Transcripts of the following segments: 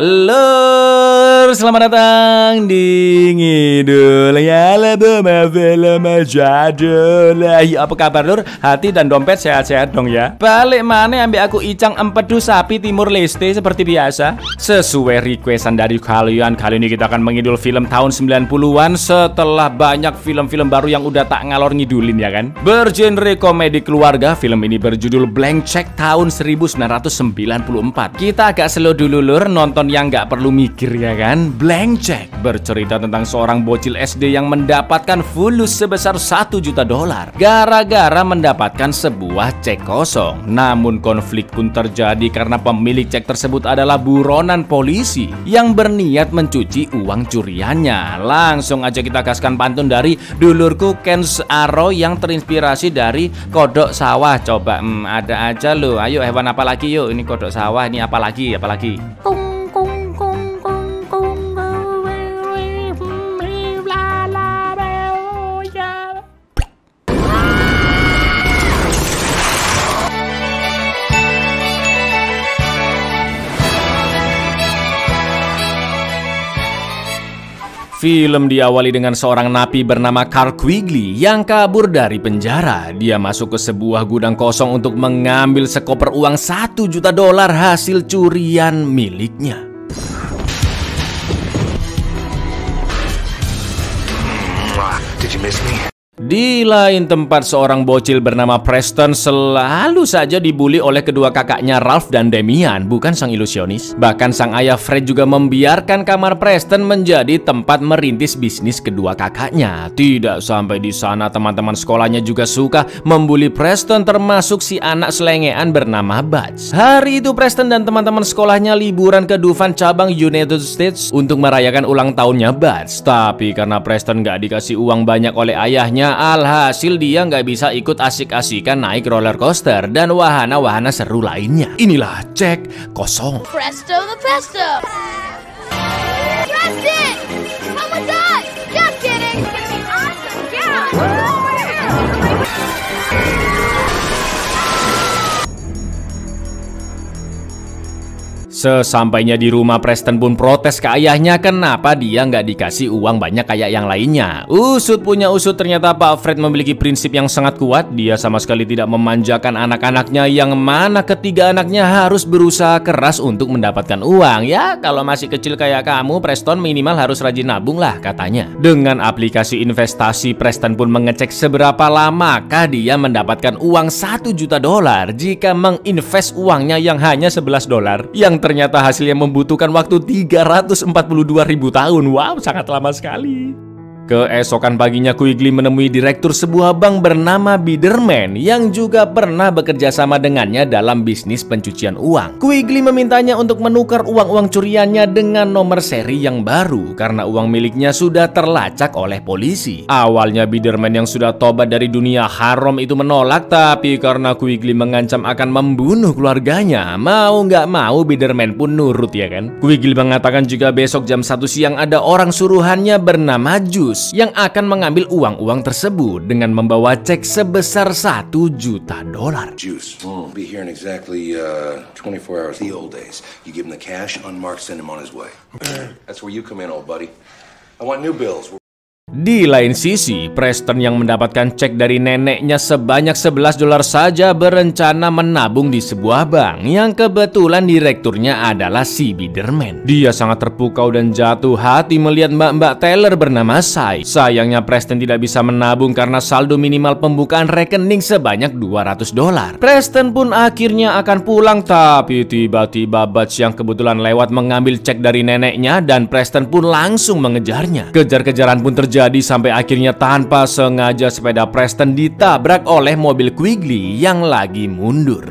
Lur, selamat datang di Ngidul Album Film Jadul. Ya, apa kabar lur? Hati dan dompet sehat-sehat dong ya. Balik mana ambil aku Icang Empedu Sapi Timur Leste seperti biasa. Sesuai requestan dari kalian, kali ini kita akan mengidul film tahun 90-an setelah banyak film-film baru yang udah tak ngalor ngidulin ya kan. Bergenre komedi keluarga, film ini berjudul Blank Check tahun 1994. Kita agak slow dulu lur, nonton yang nggak perlu mikir ya kan. Blank Check bercerita tentang seorang bocil SD yang mendapatkan fulus sebesar $1 juta gara-gara mendapatkan sebuah cek kosong. Namun konflik pun terjadi karena pemilik cek tersebut adalah buronan polisi yang berniat mencuci uang curiannya. Langsung aja kita gaskan pantun dari dulurku Kens Aro yang terinspirasi dari kodok sawah. Coba ada aja loh. Ayo hewan apa lagi yuk? Ini kodok sawah, ini apa lagi? Film diawali dengan seorang napi bernama Carl Quigley yang kabur dari penjara. Dia masuk ke sebuah gudang kosong untuk mengambil sekoper uang $1 juta hasil curian miliknya. Did you miss me? Di lain tempat, seorang bocil bernama Preston selalu saja dibully oleh kedua kakaknya Ralph dan Damian, bukan sang ilusionis. Bahkan sang ayah Fred juga membiarkan kamar Preston menjadi tempat merintis bisnis kedua kakaknya. Tidak sampai di sana, teman-teman sekolahnya juga suka membuli Preston, termasuk si anak selengean bernama Buds. Hari itu Preston dan teman-teman sekolahnya liburan ke Dufan cabang United States untuk merayakan ulang tahunnya Buds. Tapi karena Preston nggak dikasih uang banyak oleh ayahnya, alhasil dia nggak bisa ikut asik-asikan naik roller coaster dan wahana-wahana seru lainnya. Inilah cek kosong. Presto the pesto! Trust it! Oh my god! Just kidding! Awesome! Yeah! Sesampainya di rumah, Preston pun protes ke ayahnya kenapa dia nggak dikasih uang banyak kayak yang lainnya. Usut punya usut, ternyata Pak Fred memiliki prinsip yang sangat kuat. Dia sama sekali tidak memanjakan anak-anaknya, yang mana ketiga anaknya harus berusaha keras untuk mendapatkan uang. Ya, kalau masih kecil kayak kamu, Preston minimal harus rajin nabung lah katanya. Dengan aplikasi investasi, Preston pun mengecek seberapa lamakah dia mendapatkan uang $1 juta jika menginvest uangnya yang hanya $11, yang ternyata hasilnya membutuhkan waktu 342.000 tahun. Wow, sangat lama sekali. Keesokan paginya, Quigley menemui direktur sebuah bank bernama Biderman yang juga pernah bekerja sama dengannya dalam bisnis pencucian uang. Quigley memintanya untuk menukar uang-uang curiannya dengan nomor seri yang baru karena uang miliknya sudah terlacak oleh polisi. Awalnya Biderman yang sudah tobat dari dunia haram itu menolak, tapi karena Quigley mengancam akan membunuh keluarganya, mau nggak mau Biderman pun nurut ya kan. Quigley mengatakan jika besok jam 1 siang ada orang suruhannya bernama Juice yang akan mengambil uang-uang tersebut dengan membawa cek sebesar $1 juta. Juice. Be here in exactly 24 hours. The old days. You give him the cash, unmarked, send him on his way. That's where you come in, old buddy. I want new bills. Di lain sisi, Preston yang mendapatkan cek dari neneknya sebanyak $11 saja berencana menabung di sebuah bank yang kebetulan direkturnya adalah si Biderman. Dia sangat terpukau dan jatuh hati melihat mbak-mbak teller bernama Sai. Sayangnya Preston tidak bisa menabung karena saldo minimal pembukaan rekening sebanyak $200. Preston pun akhirnya akan pulang, tapi tiba-tiba Buds yang kebetulan lewat mengambil cek dari neneknya dan Preston pun langsung mengejarnya. Kejar-kejaran pun terjadi sampai akhirnya tanpa sengaja sepeda Preston ditabrak oleh mobil Quigley yang lagi mundur.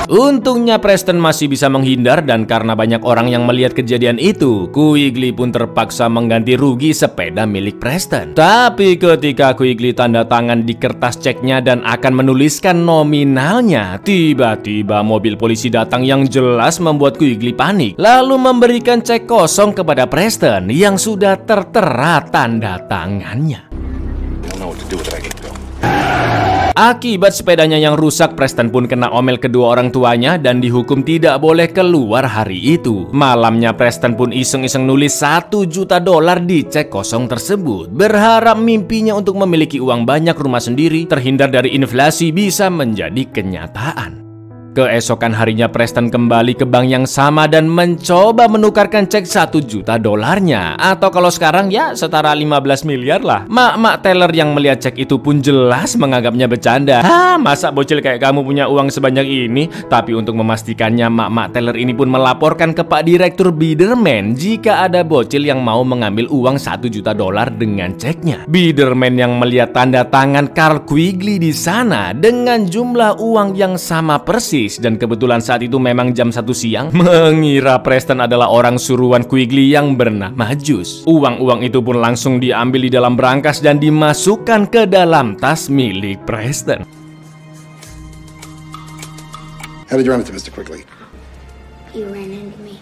Untungnya Preston masih bisa menghindar, dan karena banyak orang yang melihat kejadian itu, Quigley pun terpaksa mengganti rugi sepeda milik Preston. Tapi ketika Quigley tanda tangan di kertas ceknya dan akan menuliskan nominalnya, tiba-tiba mobil polisi datang yang jelas membuat Quigley panik, lalu memberikan cek kosong kepada Preston yang sudah tertera tanda tangannya. Akibat sepedanya yang rusak, Preston pun kena omel kedua orang tuanya dan dihukum tidak boleh keluar hari itu. Malamnya Preston pun iseng-iseng nulis $1 juta di cek kosong tersebut, berharap mimpinya untuk memiliki uang banyak rumah sendiri, terhindar dari inflasi bisa menjadi kenyataan. Keesokan harinya Preston kembali ke bank yang sama dan mencoba menukarkan cek $1 juta, atau kalau sekarang ya setara 15 miliar lah. Mak-mak teller yang melihat cek itu pun jelas menganggapnya bercanda. Masa bocil kayak kamu punya uang sebanyak ini? Tapi untuk memastikannya, mak-mak teller ini pun melaporkan ke Pak Direktur Biderman jika ada bocil yang mau mengambil uang $1 juta dengan ceknya. Biderman yang melihat tanda tangan Carl Quigley di sana dengan jumlah uang yang sama persis, dan kebetulan saat itu memang jam 1 siang, mengira Preston adalah orang suruhan Quigley yang bernama Jus. Uang-uang itu pun langsung diambil di dalam brankas dan dimasukkan ke dalam tas milik Preston. How did you run into Mr. Quigley? You ran into me.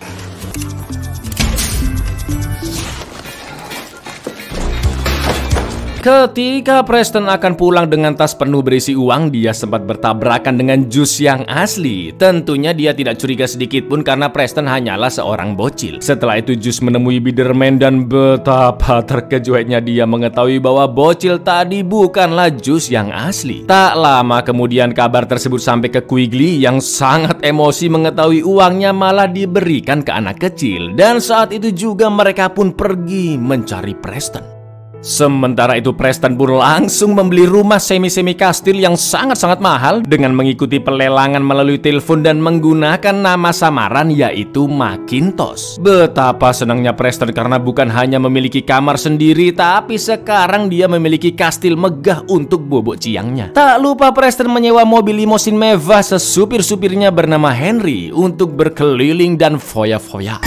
Ketika Preston akan pulang dengan tas penuh berisi uang, dia sempat bertabrakan dengan Jus yang asli. Tentunya dia tidak curiga sedikit pun karena Preston hanyalah seorang bocil. Setelah itu Jus menemui Biderman dan betapa terkejutnya dia mengetahui bahwa bocil tadi bukanlah Jus yang asli. Tak lama kemudian kabar tersebut sampai ke Quigley yang sangat emosi mengetahui uangnya malah diberikan ke anak kecil. Dan saat itu juga mereka pun pergi mencari Preston. Sementara itu Preston pun langsung membeli rumah semi-semi kastil yang sangat-sangat mahal dengan mengikuti pelelangan melalui telepon dan menggunakan nama samaran yaitu Macintosh. Betapa senangnya Preston karena bukan hanya memiliki kamar sendiri, tapi sekarang dia memiliki kastil megah untuk bobok ciangnya. Tak lupa Preston menyewa mobil limosin mewah sesupir-supirnya bernama Henry untuk berkeliling dan foya-foya.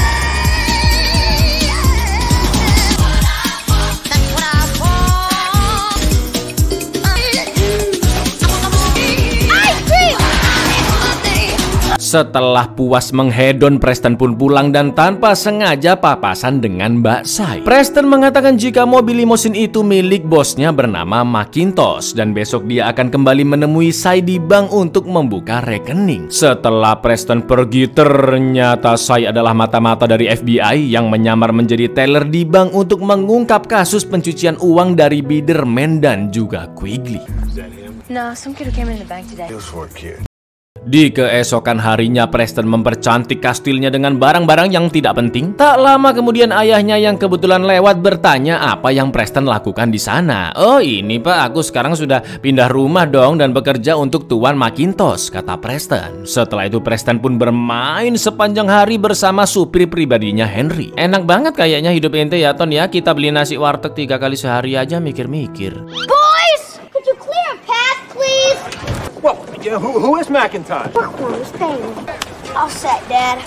Setelah puas menghedon, Preston pun pulang dan tanpa sengaja papasan dengan Mbak Sai. Preston mengatakan jika mobil limosin itu milik bosnya bernama Macintosh dan besok dia akan kembali menemui Sai di bank untuk membuka rekening. Setelah Preston pergi, ternyata Sai adalah mata-mata dari FBI yang menyamar menjadi teller di bank untuk mengungkap kasus pencucian uang dari Biderman dan juga Quigley. No, some kid who came in the bank today. Di keesokan harinya Preston mempercantik kastilnya dengan barang-barang yang tidak penting. Tak lama kemudian ayahnya yang kebetulan lewat bertanya apa yang Preston lakukan di sana. "Oh ini Pak, aku sekarang sudah pindah rumah dong dan bekerja untuk Tuan Macintosh," kata Preston. Setelah itu Preston pun bermain sepanjang hari bersama supir pribadinya Henry. Enak banget kayaknya hidup ente ya Ton ya, kita beli nasi warteg 3 kali sehari aja mikir-mikir. Boys, could you clear a path, please? Well, yeah, who is Macintosh? Buckhorn's Bailey. All set, Dad.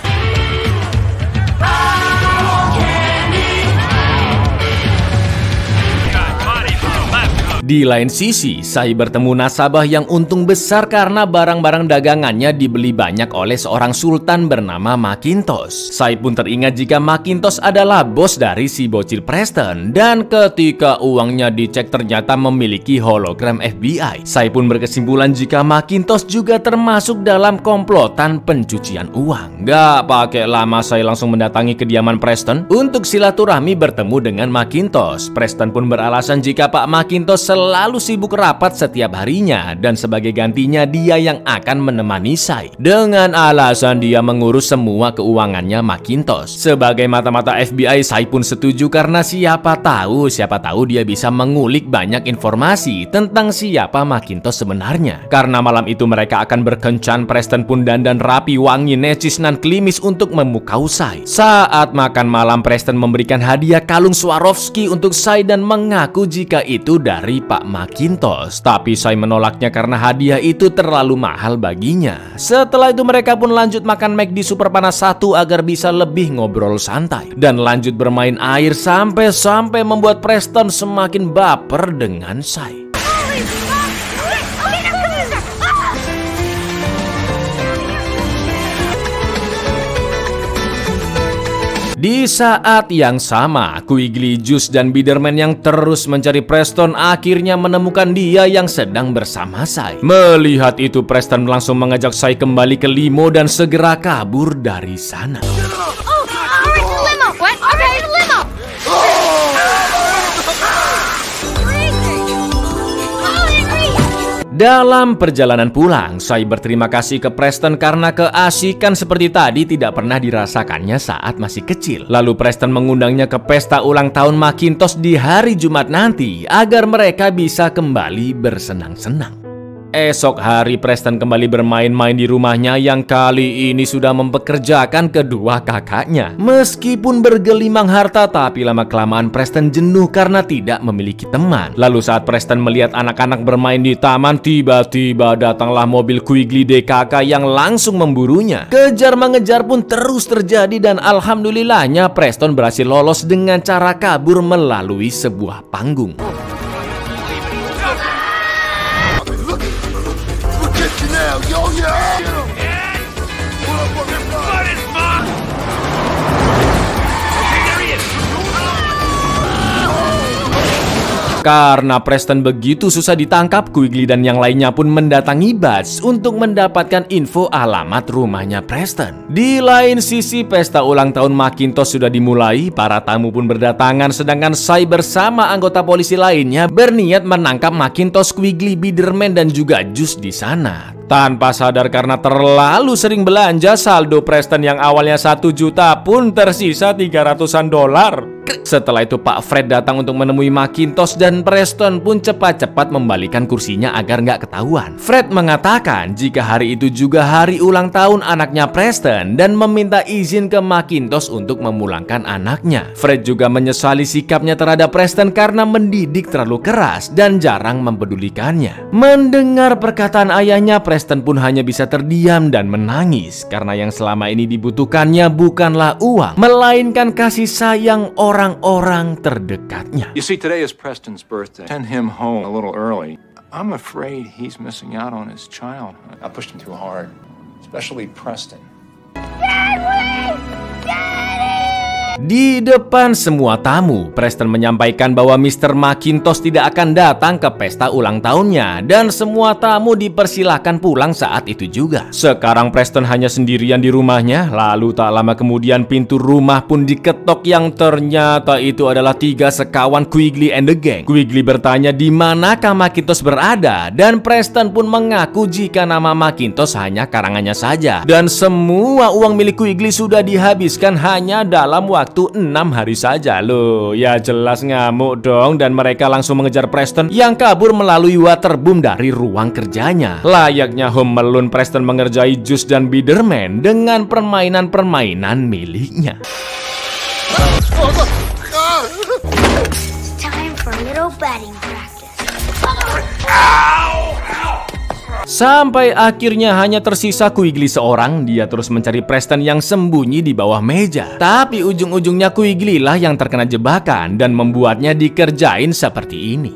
Di lain sisi, Sai bertemu nasabah yang untung besar karena barang-barang dagangannya dibeli banyak oleh seorang sultan bernama Macintosh. Sai pun teringat jika Macintosh adalah bos dari si bocil Preston, dan ketika uangnya dicek ternyata memiliki hologram FBI. Sai pun berkesimpulan jika Macintosh juga termasuk dalam komplotan pencucian uang. Gak pakai lama Sai langsung mendatangi kediaman Preston untuk silaturahmi bertemu dengan Macintosh. Preston pun beralasan jika Pak Macintosh selalu sibuk rapat setiap harinya dan sebagai gantinya dia yang akan menemani Sai. Dengan alasan dia mengurus semua keuangannya Macintosh. Sebagai mata-mata FBI, Sai pun setuju karena siapa tahu dia bisa mengulik banyak informasi tentang siapa Macintosh sebenarnya. Karena malam itu mereka akan berkencan, Preston pun dandan rapi, wangi, necis, nan klimis untuk memukau Sai. Saat makan malam, Preston memberikan hadiah kalung Swarovski untuk Sai dan mengaku jika itu dari Pak Macintosh, tapi Sai menolaknya karena hadiah itu terlalu mahal baginya. Setelah itu mereka pun lanjut makan McD super panas 1 agar bisa lebih ngobrol santai dan lanjut bermain air sampai membuat Preston semakin baper dengan Sai. Di saat yang sama, Quigley, Juice, dan Biderman yang terus mencari Preston akhirnya menemukan dia yang sedang bersama Sai. Melihat itu, Preston langsung mengajak Sai kembali ke limo dan segera kabur dari sana. Dalam perjalanan pulang, Sai berterima kasih ke Preston karena keasikan seperti tadi tidak pernah dirasakannya saat masih kecil. Lalu Preston mengundangnya ke pesta ulang tahun Macintosh di hari Jumat nanti agar mereka bisa kembali bersenang-senang. Esok hari Preston kembali bermain-main di rumahnya yang kali ini sudah mempekerjakan kedua kakaknya. Meskipun bergelimang harta, tapi lama-kelamaan Preston jenuh karena tidak memiliki teman. Lalu saat Preston melihat anak-anak bermain di taman, tiba-tiba datanglah mobil Quigley DKK yang langsung memburunya. Kejar-mengejar pun terus terjadi dan alhamdulillahnya Preston berhasil lolos dengan cara kabur melalui sebuah panggung. Karena Preston begitu susah ditangkap, Quigley dan yang lainnya pun mendatangi Buzz untuk mendapatkan info alamat rumahnya Preston. Di lain sisi, pesta ulang tahun Macintosh sudah dimulai, para tamu pun berdatangan, sedangkan Sai bersama anggota polisi lainnya berniat menangkap Macintosh, Quigley, Biderman, dan juga Juice di sana. Tanpa sadar karena terlalu sering belanja, saldo Preston yang awalnya 1 juta pun tersisa $300-an. Setelah itu Pak Fred datang untuk menemui Macintosh dan Preston pun cepat-cepat membalikan kursinya agar nggak ketahuan. Fred mengatakan jika hari itu juga hari ulang tahun anaknya Preston dan meminta izin ke Macintosh untuk memulangkan anaknya. Fred juga menyesali sikapnya terhadap Preston karena mendidik terlalu keras dan jarang mempedulikannya. Mendengar perkataan ayahnya, Preston pun hanya bisa terdiam dan menangis karena yang selama ini dibutuhkannya bukanlah uang, melainkan kasih sayang orang-orang terdekatnya. You see, today is Preston's birthday. Send him home a little early. I'm afraid he's missing out on his childhood. I pushed him too hard, especially Preston. Di depan semua tamu, Preston menyampaikan bahwa Mr. Macintosh tidak akan datang ke pesta ulang tahunnya dan semua tamu dipersilahkan pulang saat itu juga. Sekarang Preston hanya sendirian di rumahnya, lalu tak lama kemudian pintu rumah pun diketok yang ternyata itu adalah 3 sekawan Quigley and the Gang. Quigley bertanya di manakah Macintosh berada dan Preston pun mengaku jika nama Macintosh hanya karangannya saja dan semua uang milik Quigley sudah dihabiskan hanya dalam waktu 6 hari saja. Loh, ya jelas ngamuk dong dan mereka langsung mengejar Preston yang kabur melalui waterboom dari ruang kerjanya. Layaknya Home Alone, Preston mengerjai Juice dan Biderman dengan permainan-permainan miliknya. Time for a little batting practice. Sampai akhirnya hanya tersisa Quigley seorang. Dia terus mencari Preston yang sembunyi di bawah meja. Tapi ujung-ujungnya Quigley lah yang terkena jebakan dan membuatnya dikerjain seperti ini.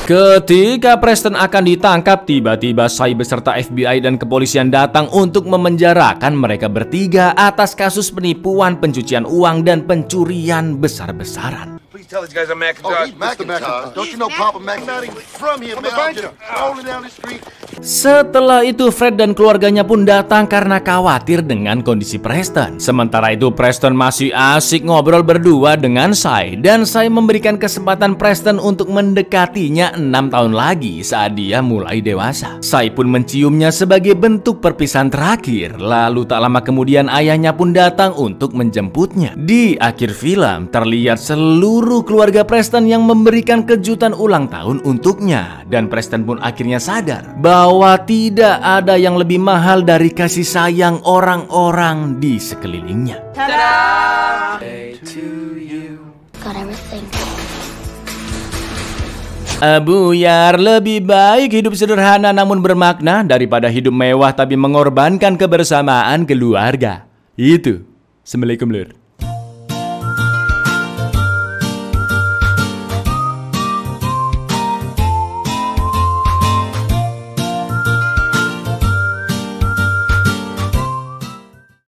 Ketika Preston akan ditangkap, tiba-tiba Sai beserta FBI dan kepolisian datang untuk memenjarakan mereka bertiga atas kasus penipuan, pencucian uang, dan pencurian besar-besaran. Please tell these guys I'm Macintosh. Oh, he's Macintosh. Don't you know Papa Macintosh? From here, man. Just rolling down the street. Setelah itu Fred dan keluarganya pun datang karena khawatir dengan kondisi Preston. Sementara itu Preston masih asik ngobrol berdua dengan Sai dan Sai memberikan kesempatan Preston untuk mendekatinya 6 tahun lagi saat dia mulai dewasa. Sai pun menciumnya sebagai bentuk perpisahan terakhir. Lalu tak lama kemudian ayahnya pun datang untuk menjemputnya. Di akhir film terlihat seluruh keluarga Preston yang memberikan kejutan ulang tahun untuknya dan Preston pun akhirnya sadar bahwa tidak ada yang lebih mahal dari kasih sayang orang-orang di sekelilingnya. Got everything. Buyar, lebih baik hidup sederhana namun bermakna daripada hidup mewah tapi mengorbankan kebersamaan keluarga. Itu. Assalamualaikum lur.